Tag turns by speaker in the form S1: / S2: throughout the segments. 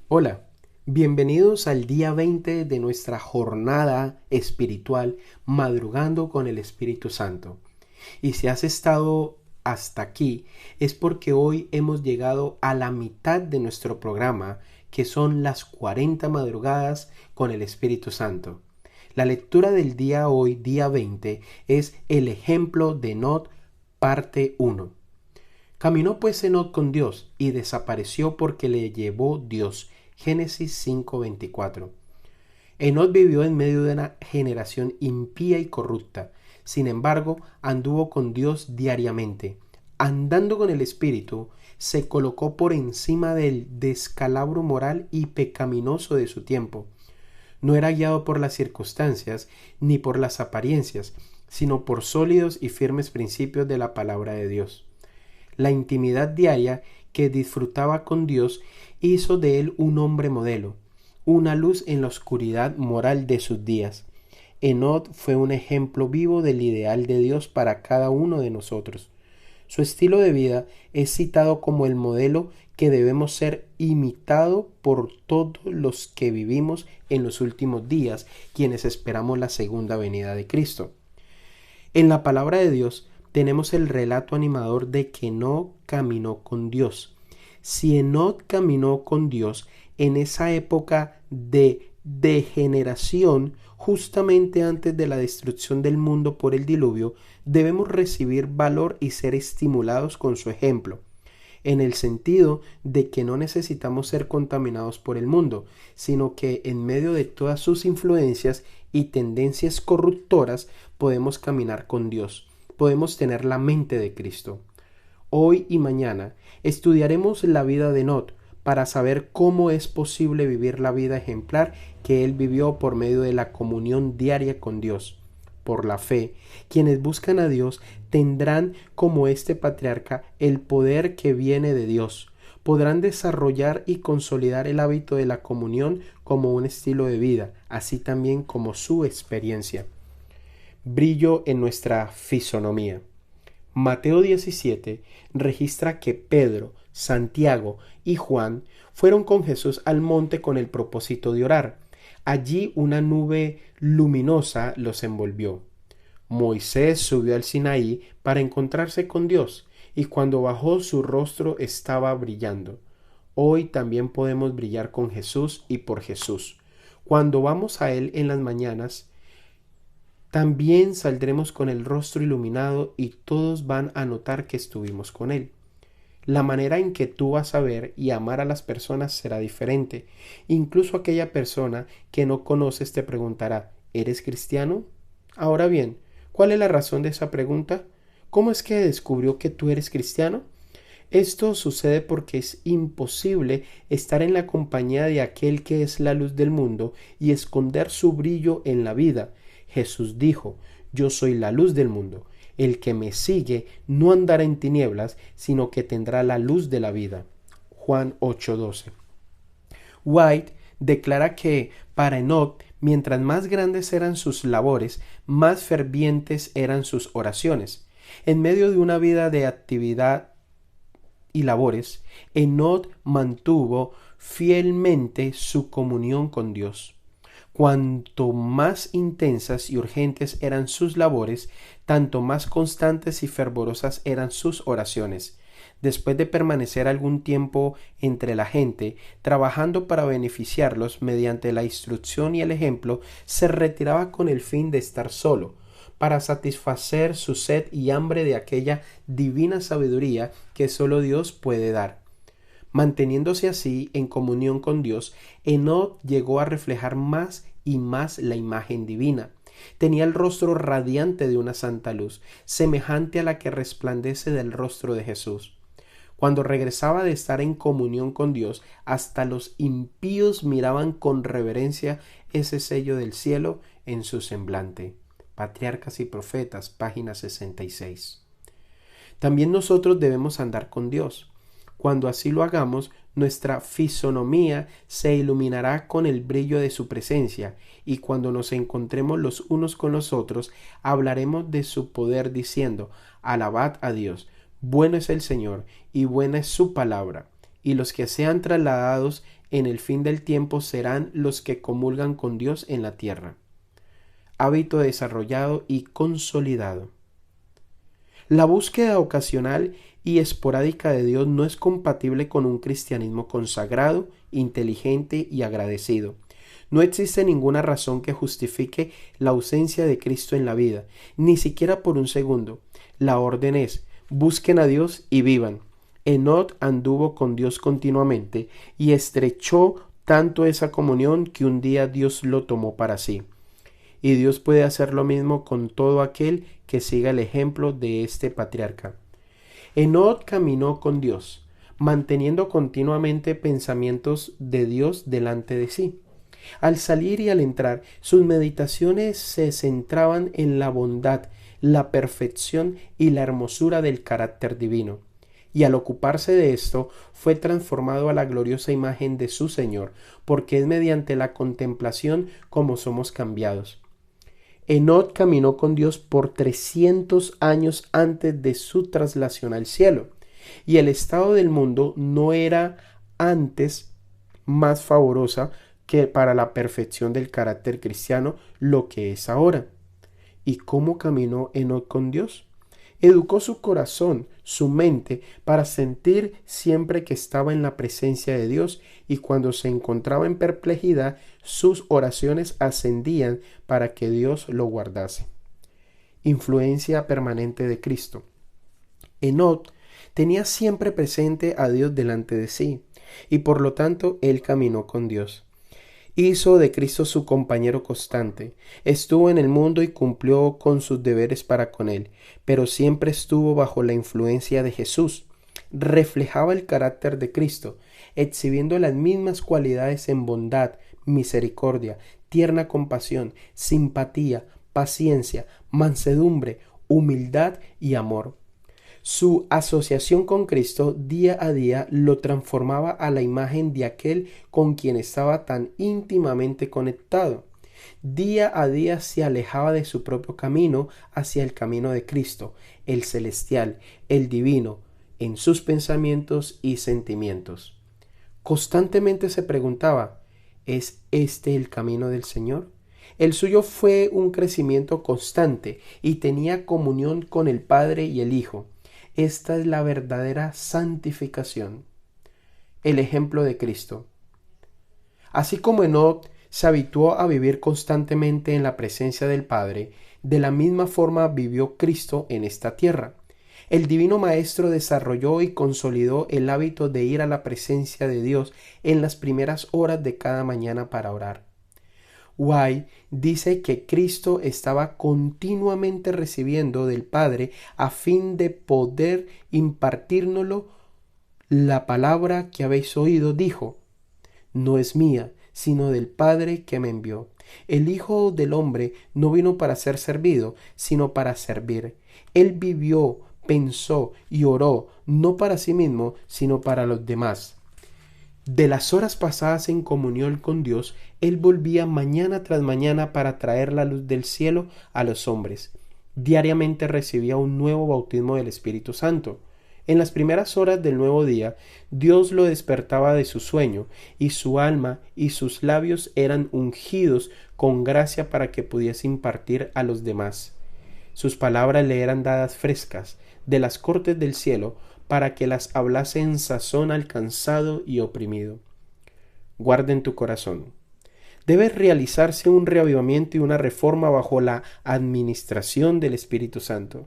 S1: Hola, bienvenidos al día 20 de nuestra jornada espiritual Madrugando con el Espíritu Santo. Y si has estado hasta aquí es porque hoy hemos llegado a la mitad de nuestro programa, que son las 40 madrugadas con el Espíritu Santo. La lectura del día hoy, día 20, es el ejemplo de Enoc, parte 1. Caminó pues Enoc con Dios y desapareció porque le llevó Dios. Génesis 5:24. Enoc vivió en medio de una generación impía y corrupta. Sin embargo, anduvo con Dios diariamente. Andando con el Espíritu, se colocó por encima del descalabro moral y pecaminoso de su tiempo. No era guiado por las circunstancias ni por las apariencias, sino por sólidos y firmes principios de la palabra de Dios. La intimidad diaria que disfrutaba con Dios hizo de él un hombre modelo, una luz en la oscuridad moral de sus días. Enoc fue un ejemplo vivo del ideal de Dios para cada uno de nosotros. Su estilo de vida es citado como el modelo que debemos ser imitado por todos los que vivimos en los últimos días, quienes esperamos la segunda venida de Cristo. En la palabra de Dios tenemos el relato animador de que Enoc caminó con Dios. Si Enoc caminó con Dios en esa época de degeneración, justamente antes de la destrucción del mundo por el diluvio, debemos recibir valor y ser estimulados con su ejemplo, en el sentido de que no necesitamos ser contaminados por el mundo, sino que en medio de todas sus influencias y tendencias corruptoras podemos caminar con Dios, podemos tener la mente de Cristo. Hoy y mañana estudiaremos la vida de Enoc para saber cómo es posible vivir la vida ejemplar que él vivió por medio de la comunión diaria con Dios. Por la fe, quienes buscan a Dios tendrán, como este patriarca, el poder que viene de Dios. Podrán desarrollar y consolidar el hábito de la comunión como un estilo de vida, así también como su experiencia. Brillo en nuestra fisonomía. Mateo 17 registra que Pedro, Santiago y Juan fueron con Jesús al monte con el propósito de orar. Allí una nube luminosa los envolvió. Moisés subió al Sinaí para encontrarse con Dios, y cuando bajó su rostro estaba brillando. Hoy también podemos brillar con Jesús y por Jesús. Cuando vamos a Él en las mañanas, también saldremos con el rostro iluminado y todos van a notar que estuvimos con Él. La manera en que tú vas a ver y amar a las personas será diferente. Incluso aquella persona que no conoces te preguntará: ¿eres cristiano? Ahora bien, ¿cuál es la razón de esa pregunta? ¿Cómo es que descubrió que tú eres cristiano? Esto sucede porque es imposible estar en la compañía de aquel que es la luz del mundo y esconder su brillo en la vida. Jesús dijo: yo soy la luz del mundo. El que me sigue no andará en tinieblas, sino que tendrá la luz de la vida. Juan 8:12. White declara que para Enoc, mientras más grandes eran sus labores, más fervientes eran sus oraciones. En medio de una vida de actividad y labores, Enoc mantuvo fielmente su comunión con Dios. Cuanto más intensas y urgentes eran sus labores, tanto más constantes y fervorosas eran sus oraciones. Después de permanecer algún tiempo entre la gente, trabajando para beneficiarlos mediante la instrucción y el ejemplo, se retiraba con el fin de estar solo, para satisfacer su sed y hambre de aquella divina sabiduría que solo Dios puede dar. Manteniéndose así en comunión con Dios, Enoc llegó a reflejar más y más la imagen divina. Tenía el rostro radiante de una santa luz, semejante a la que resplandece del rostro de Jesús. Cuando regresaba de estar en comunión con Dios, hasta los impíos miraban con reverencia ese sello del cielo en su semblante. Patriarcas y Profetas, página 66. También nosotros debemos andar con Dios. Cuando así lo hagamos, nuestra fisonomía se iluminará con el brillo de su presencia, y cuando nos encontremos los unos con los otros, hablaremos de su poder diciendo: alabad a Dios, bueno es el Señor, y buena es su palabra. Y los que sean trasladados en el fin del tiempo serán los que comulgan con Dios en la tierra. Hábito desarrollado y consolidado. La búsqueda ocasional y esporádica de Dios no es compatible con un cristianismo consagrado, inteligente y agradecido. No existe ninguna razón que justifique la ausencia de Cristo en la vida, ni siquiera por un segundo. La orden es: busquen a Dios y vivan. Enoc anduvo con Dios continuamente y estrechó tanto esa comunión que un día Dios lo tomó para sí. Y Dios puede hacer lo mismo con todo aquel que siga el ejemplo de este patriarca. Enoc caminó con Dios, manteniendo continuamente pensamientos de Dios delante de sí. Al salir y al entrar, sus meditaciones se centraban en la bondad, la perfección y la hermosura del carácter divino. Y al ocuparse de esto, fue transformado a la gloriosa imagen de su Señor, porque es mediante la contemplación como somos cambiados. Enoc caminó con Dios por 300 años antes de su traslación al cielo, y el estado del mundo no era antes más favorosa que para la perfección del carácter cristiano lo que es ahora. ¿Y cómo caminó Enoc con Dios? Educó su corazón, su mente, para sentir siempre que estaba en la presencia de Dios, y cuando se encontraba en perplejidad, sus oraciones ascendían para que Dios lo guardase. Influencia permanente de Cristo. Enoc tenía siempre presente a Dios delante de sí, y por lo tanto él caminó con Dios. Hizo de Cristo su compañero constante, estuvo en el mundo y cumplió con sus deberes para con él, pero siempre estuvo bajo la influencia de Jesús. Reflejaba el carácter de Cristo, exhibiendo las mismas cualidades en bondad, misericordia, tierna compasión, simpatía, paciencia, mansedumbre, humildad y amor. Su asociación con Cristo día a día lo transformaba a la imagen de aquel con quien estaba tan íntimamente conectado. Día a día se alejaba de su propio camino hacia el camino de Cristo, el celestial, el divino, en sus pensamientos y sentimientos. Constantemente se preguntaba: ¿es este el camino del Señor? El suyo fue un crecimiento constante y tenía comunión con el Padre y el Hijo. Esta es la verdadera santificación. El ejemplo de Cristo. Así como Enoc se habituó a vivir constantemente en la presencia del Padre, de la misma forma vivió Cristo en esta tierra. El Divino Maestro desarrolló y consolidó el hábito de ir a la presencia de Dios en las primeras horas de cada mañana para orar. White dice que Cristo estaba continuamente recibiendo del Padre a fin de poder impartírnoslo. La palabra que habéis oído, dijo, no es mía, sino del Padre que me envió. El Hijo del Hombre no vino para ser servido, sino para servir. Él vivió, pensó y oró, no para sí mismo, sino para los demás. De las horas pasadas en comunión con Dios, él volvía mañana tras mañana para traer la luz del cielo a los hombres. Diariamente recibía un nuevo bautismo del Espíritu Santo. En las primeras horas del nuevo día, Dios lo despertaba de su sueño, y su alma y sus labios eran ungidos con gracia para que pudiese impartir a los demás. Sus palabras le eran dadas frescas, de las cortes del cielo, para que las hablase en sazón al cansado y oprimido. Guarda en tu corazón. Debe realizarse un reavivamiento y una reforma bajo la administración del Espíritu Santo.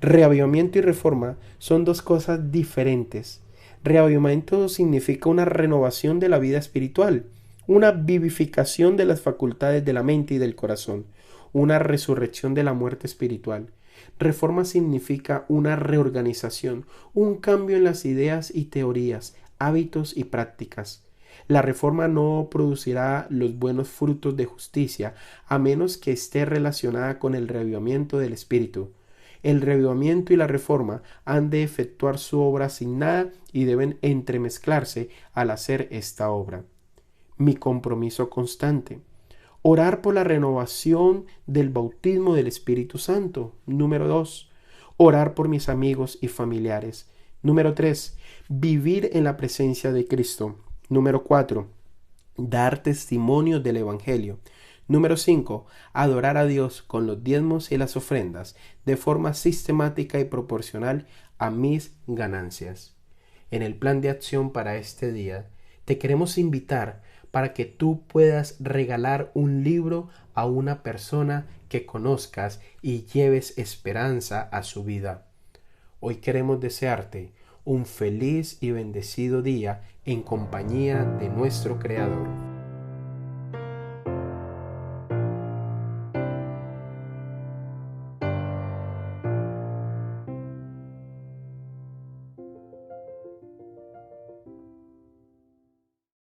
S1: Reavivamiento y reforma son dos cosas diferentes. Reavivamiento significa una renovación de la vida espiritual, una vivificación de las facultades de la mente y del corazón, una resurrección de la muerte espiritual. Reforma significa una reorganización, un cambio en las ideas y teorías, hábitos y prácticas. La reforma no producirá los buenos frutos de justicia a menos que esté relacionada con el reavivamiento del espíritu. El reavivamiento y la reforma han de efectuar su obra sin nada y deben entremezclarse al hacer esta obra. Mi compromiso constante. Orar por la renovación del bautismo del Espíritu Santo. Número 2. Orar por mis amigos y familiares. Número 3. Vivir en la presencia de Cristo. Número 4. dar testimonio del Evangelio. Número 5. Adorar a Dios con los diezmos y las ofrendas de forma sistemática y proporcional a mis ganancias. En el plan de acción para este día, te queremos invitar para que tú puedas regalar un libro a una persona que conozcas y lleves esperanza a su vida. Hoy queremos desearte un feliz y bendecido día en compañía de nuestro Creador.